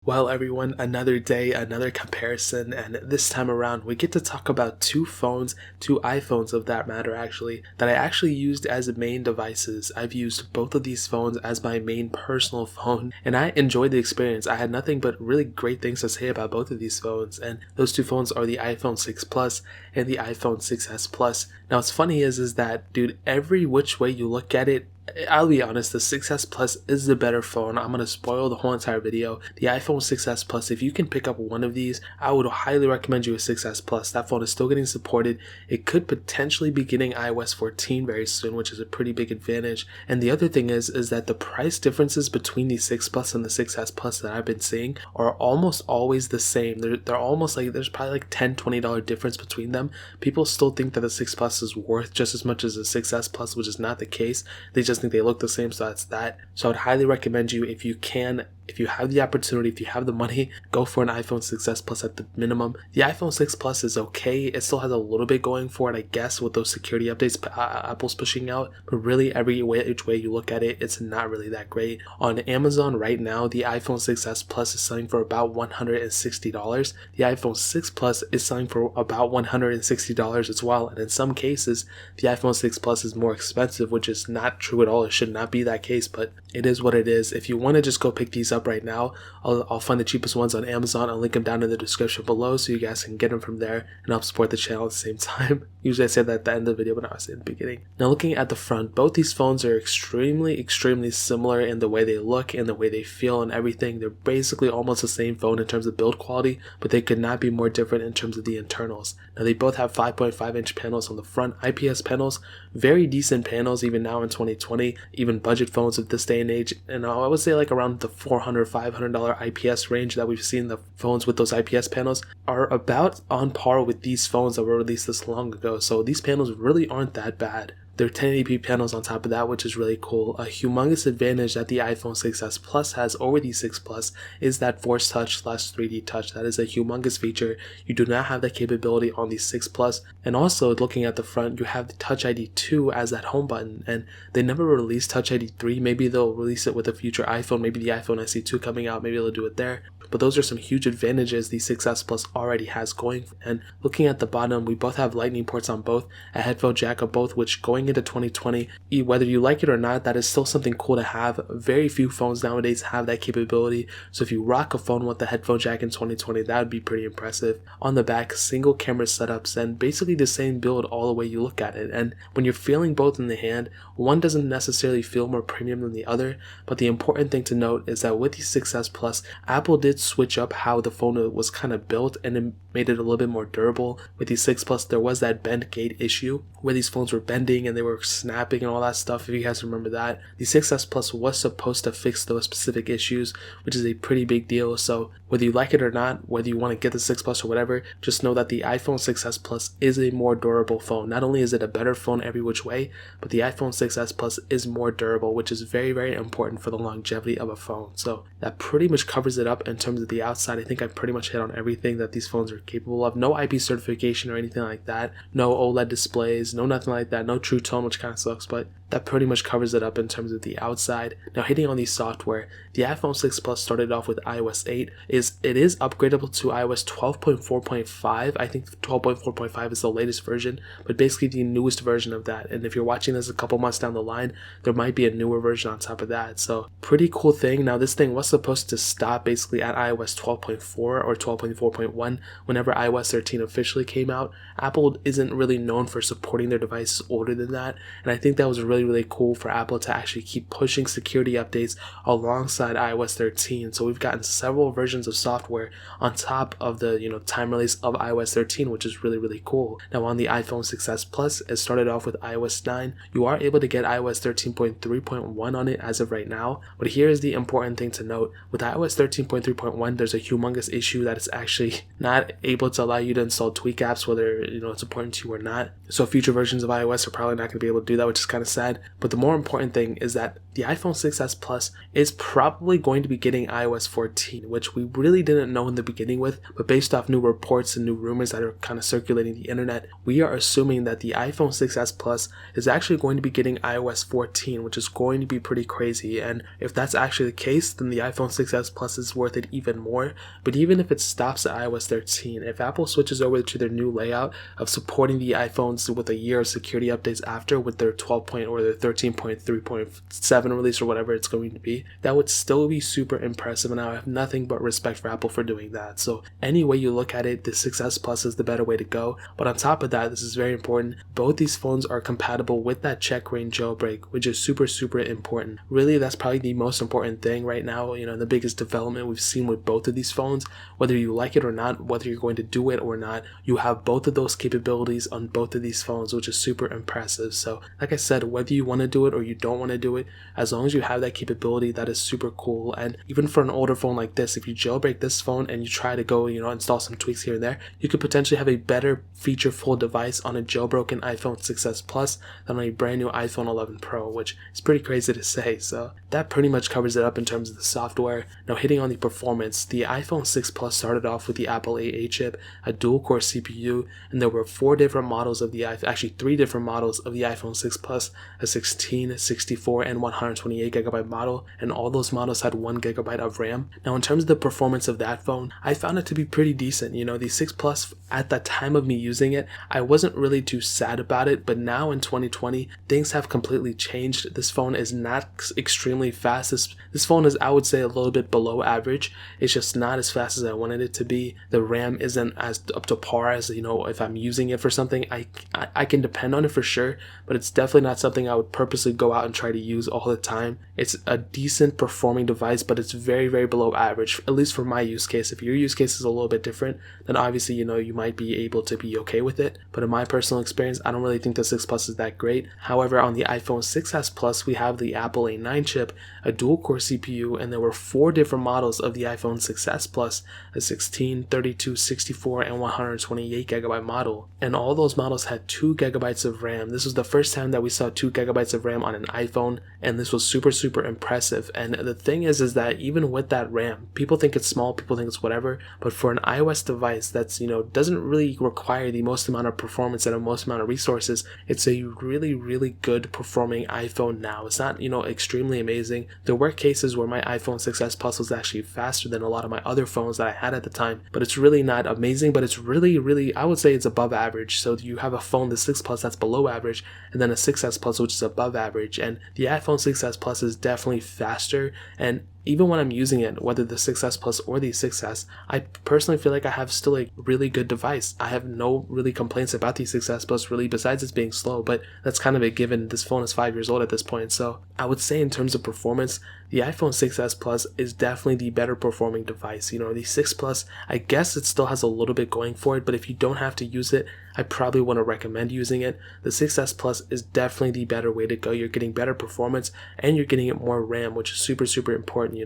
Well, everyone, another day, another comparison, and this time around we get to talk about two phones, two iPhones of that matter actually, that I actually used as main devices. I've used both of these phones as my main personal phone, and I enjoyed the experience. I had nothing but really great things to say about both of these phones, and those two phones are the iPhone 6 Plus and the iPhone 6s Plus. Now, what's funny is that, dude, every which way you look at it, I'll be honest, the 6s Plus is the better phone. I'm going to spoil the whole entire video. The iPhone 6s Plus, if you can pick up one of these, I would highly recommend you a 6s Plus. That phone is still getting supported. It could potentially be getting iOS 14 very soon, which is a pretty big advantage. And the other thing is that the price differences between the 6 Plus and the 6s Plus that I've been seeing are almost always the same. They're almost like, there's probably like $10, $20 difference between them. People still think that the 6 Plus is worth just as much as the 6s Plus, which is not the case. They just think they look the same, so that's that. So I would highly recommend you, if you can, if you have the opportunity, if you have the money, go for an iPhone 6s Plus at the minimum. The iPhone 6 Plus is okay. It still has a little bit going for it, I guess, with those security updates Apple's pushing out, but really which way you look at it, it's not really that great. On Amazon right now, the iPhone 6s Plus is selling for about $160. The iPhone 6 Plus is selling for about $160 as well, and in some cases the iPhone 6 Plus is more expensive, which is not true at all. It should not be that case, but it is what it is. If you want to just go pick these up right now, I'll find the cheapest ones on Amazon. I'll link them down in the description below so you guys can get them from there and help support the channel at the same time. Usually I say that at the end of the video, but now I say at the beginning. Now, looking at the front, both these phones are extremely similar in the way they look and the way they feel and everything. They're basically almost the same phone in terms of build quality, but they could not be more different in terms of the internals. Now, they both have 5.5-inch panels on the front, IPS panels, very decent panels even now in 2020, even budget phones of this day and age, and I would say like around the $400-$500 IPS range that we've seen. The phones with those IPS panels are about on par with these phones that were released this long ago, so these panels really aren't that bad. They're 1080p panels on top of that, which is really cool. A humongous advantage that the iPhone 6s Plus has over the 6 Plus is that Force Touch / 3D Touch. That is a humongous feature. You do not have that capability on the 6 Plus. And also, looking at the front, you have the Touch ID 2 as that home button, and they never released Touch ID 3. Maybe they'll release it with a future iPhone, maybe the iPhone SE2 coming out, maybe they'll do it there. But those are some huge advantages the 6s Plus already has going. And looking at the bottom, we both have lightning ports on both, a headphone jack of both, which going into 2020, whether you like it or not, that is still something cool to have. Very few phones nowadays have that capability, so if you rock a phone with the headphone jack in 2020, that would be pretty impressive. On the back, single camera setups and basically the same build all the way you look at it, and when you're feeling both in the hand, one doesn't necessarily feel more premium than the other. But the important thing to note is that with the 6s Plus, Apple did switch up how the phone was kind of built, and it made it a little bit more durable. With the 6 Plus, there was that bend gate issue where these phones were bending and they were snapping and all that stuff, if you guys remember that. The 6s Plus was supposed to fix those specific issues, which is a pretty big deal. So whether you like it or not, whether you want to get the 6 Plus or whatever, just know that the iPhone 6s Plus is a more durable phone. Not only is it a better phone every which way, but the iPhone 6s Plus is more durable, which is very important for the longevity of a phone. So that pretty much covers it up in terms of the outside. I think I pretty much hit on everything that these phones are capable of. No IP certification or anything like that. No OLED displays, no nothing like that. No True Tone, which kind of sucks, but that pretty much covers it up in terms of the outside. Now, hitting on the software, the iPhone 6 Plus started off with iOS 8. It is upgradable to iOS 12.4.5. I think 12.4.5 is the latest version, but basically the newest version of that. And if you're watching this a couple months down the line, there might be a newer version on top of that. So pretty cool thing. Now, this thing was supposed to stop basically at iOS 12.4 or 12.4.1 whenever iOS 13 officially came out. Apple isn't really known for supporting their devices older than that, and I think that was really cool for Apple to actually keep pushing security updates alongside iOS 13. So we've gotten several versions of software on top of the time release of iOS 13, which is really cool. Now, on the iPhone 6s Plus, it started off with iOS 9. You are able to get iOS 13.3.1 on it as of right now, but here's the important thing to note. With iOS 13.3.1, there's a humongous issue that it's actually not able to allow you to install tweak apps, whether it's important to you or not. So future versions of iOS are probably not going to be able to do that, which is kind of sad. side. But the more important thing is that the iPhone 6s Plus is probably going to be getting iOS 14, which we really didn't know in the beginning with, but based off new reports and new rumors that are kind of circulating the internet, we are assuming that the iPhone 6s Plus is actually going to be getting iOS 14, which is going to be pretty crazy. And if that's actually the case, then the iPhone 6s Plus is worth it even more. But even if it stops at iOS 13, if Apple switches over to their new layout of supporting the iPhones with a year of security updates after, with their 12 point or their 13.3.7 release or whatever it's going to be, that would still be super impressive, and I have nothing but respect for Apple for doing that. So any way you look at it, the 6s Plus is the better way to go. But on top of that, this is very important, both these phones are compatible with that check rain jailbreak, which is super important. Really, that's probably the most important thing right now, the biggest development we've seen with both of these phones. Whether you like it or not, whether you're going to do it or not, you have both of those capabilities on both of these phones, which is super impressive. So like I said, whether you want to do it or you don't want to do it, as long as you have that capability, that is super cool. And even for an older phone like this, if you jailbreak this phone and you try to go install some tweaks here and there, you could potentially have a better feature full device on a jailbroken iPhone 6s Plus than on a brand new iPhone 11 Pro, which is pretty crazy to say. So that pretty much covers it up in terms of the software. Now hitting on the performance, the iPhone 6 Plus started off with the Apple A8 chip, a dual-core CPU, and there were three different models of the iPhone 6 Plus, a 16, 64, and 128GB model, and all those models had 1GB of RAM. Now in terms of the performance of that phone, I found it to be pretty decent. The 6 Plus, at the time of me using it, I wasn't really too sad about it, but now in 2020, things have completely changed. This phone is not extremely fast. This phone is, I would say, a little bit below average. It's just not as fast as I wanted it to be. The RAM isn't as up to par as, if I'm using it for something, I can depend on it for sure, but it's definitely not something I would purposely go out and try to use all the time. It's a decent performing device, but it's very below average, at least for my use case. If your use case is a little bit different, then obviously, you might be able to be okay with it. But in my personal experience, I don't really think the 6 Plus is that great. However, on the iPhone 6s Plus, we have the Apple A9 chip, a dual-core CPU, and there were 4 different models of the iPhone 6s Plus, a 16, 32, 64, and 128GB model. And all those models had 2GB of RAM. This was the first time that we saw 2GB of RAM on an iPhone, and this was super impressive. And the thing is that even with that RAM, people think it's small, people think it's whatever, but for an iOS device that's, doesn't really require the most amount of performance and the most amount of resources, it's a really good performing iPhone now. It's not, extremely amazing. There were cases where my iPhone 6s Plus was actually faster than a lot of my other phones that I had at the time, but it's really not amazing, but it's really, I would say it's above average. So you have a phone, the 6 Plus, that's below average, and then a 6s Plus, which is above average. And the iPhone 6s Plus is definitely faster, and even when I'm using it, whether the 6s Plus or the 6s, I personally feel like I have still a really good device. I have no really complaints about the 6s Plus really, besides it's being slow, but that's kind of a given. This phone is 5 years old at this point. So I would say in terms of performance, the iPhone 6s Plus is definitely the better performing device. The 6 Plus, I guess it still has a little bit going for it, but if you don't have to use it, I probably wouldn't recommend using it. The 6s Plus is definitely the better way to go. You're getting better performance and you're getting it more RAM, which is super important.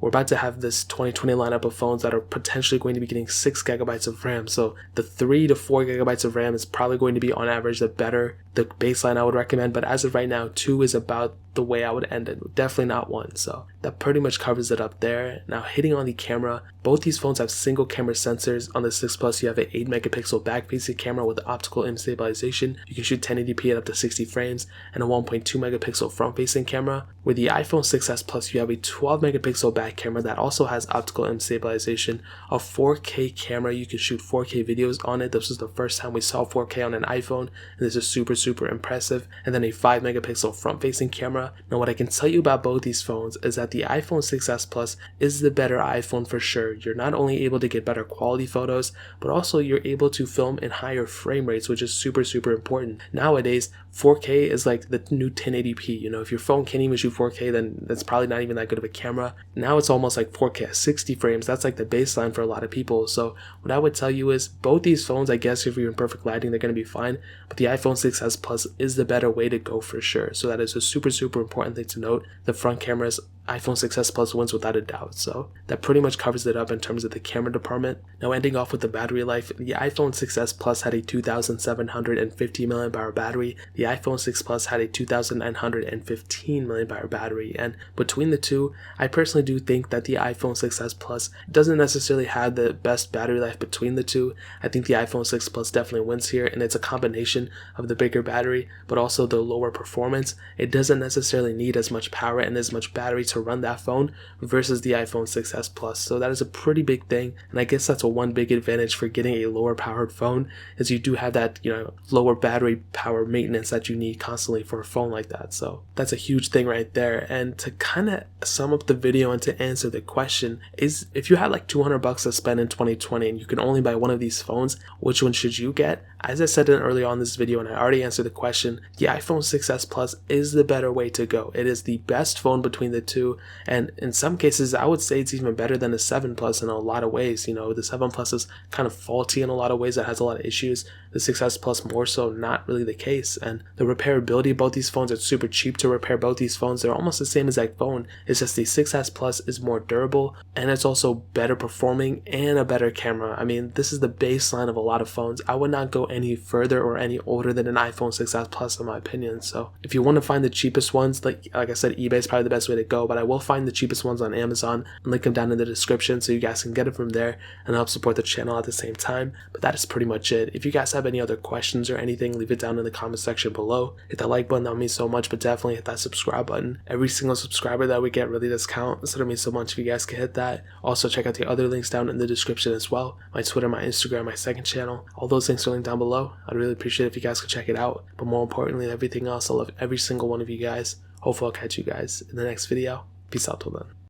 We're about to have this 2020 lineup of phones that are potentially going to be getting 6GB of RAM. So the 3 to 4GB of RAM is probably going to be on average the baseline I would recommend. But as of right now, 2 is about the way I would end it, definitely not 1. So that pretty much covers it up there. Now hitting on the camera, both these phones have single camera sensors. On the 6 Plus, you have an 8-megapixel back-facing camera with optical image stabilization. You can shoot 1080p at up to 60 frames, and a 1.2-megapixel front-facing camera. With the iPhone 6s Plus, you have a 12-megapixel back camera that also has optical image stabilization, a 4K camera. You can shoot 4K videos on it. This was the first time we saw 4K on an iPhone, and this is super impressive. And then a 5-megapixel front-facing camera. Now what I can tell you about both these phones is that the iPhone 6s Plus is the better iPhone for sure. You're not only able to get better quality photos, but also you're able to film in higher frame rates, which is super important. Nowadays, 4K is like the new 1080p. If your phone can't even shoot 4K, then that's probably not even that good of a camera. Now it's almost like 4K at 60 frames. That's like the baseline for a lot of people. So what I would tell you is both these phones, I guess if you're in perfect lighting, they're going to be fine, but the iPhone 6s Plus is the better way to go for sure. So that is a super important thing to note. The front camera is iPhone 6s Plus wins without a doubt. So that pretty much covers it up in terms of the camera department. Now ending off with the battery life, the iPhone 6s Plus had a 2750 mAh battery. The iPhone 6 Plus had a 2915 mAh battery, and between the two, I personally do think that the iPhone 6s Plus doesn't necessarily have the best battery life between the two. I think the iPhone 6 Plus definitely wins here, and it's a combination of the bigger battery but also the lower performance. It doesn't necessarily need as much power and as much battery to run that phone versus the iPhone 6s Plus. So that is a pretty big thing, and I guess that's a one big advantage for getting a lower powered phone, is you do have that, lower battery power maintenance that you need constantly for a phone like that. So that's a huge thing right there. And to kind of sum up the video and to answer the question is, if you had like $200 to spend in 2020 and you can only buy one of these phones, which one should you get? As I said earlier on in this video, and I already answered the question, the iPhone 6s Plus is the better way to go. It is the best phone between the two, and in some cases I would say it's even better than the 7 Plus in a lot of ways. The 7 Plus is kind of faulty in a lot of ways, it has a lot of issues. The 6s Plus more so not really the case, and the repairability of both these phones, it's super cheap to repair both these phones. They're almost the same exact phone. It's just the 6s Plus is more durable, and it's also better performing and a better camera. I mean, this is the baseline of a lot of phones. I would not go any further or any older than an iPhone 6s Plus in my opinion. So if you want to find the cheapest ones, like I said, eBay is probably the best way to go, but I will find the cheapest ones on Amazon and link them down in the description so you guys can get it from there and help support the channel at the same time. But that is pretty much it. If you guys have any other questions or anything, leave it down in the comment section below. Hit that like button, that would mean so much, but definitely hit that subscribe button. Every single subscriber that we get really does count, so it means so much if you guys can hit that. Also check out the other links down in the description as well. My Twitter, my Instagram, my second channel, all those links are linked down below. I'd really appreciate it if you guys could check it out. But more importantly than everything else, I love every single one of you guys. Hopefully I'll catch you guys in the next video. Peace out till then.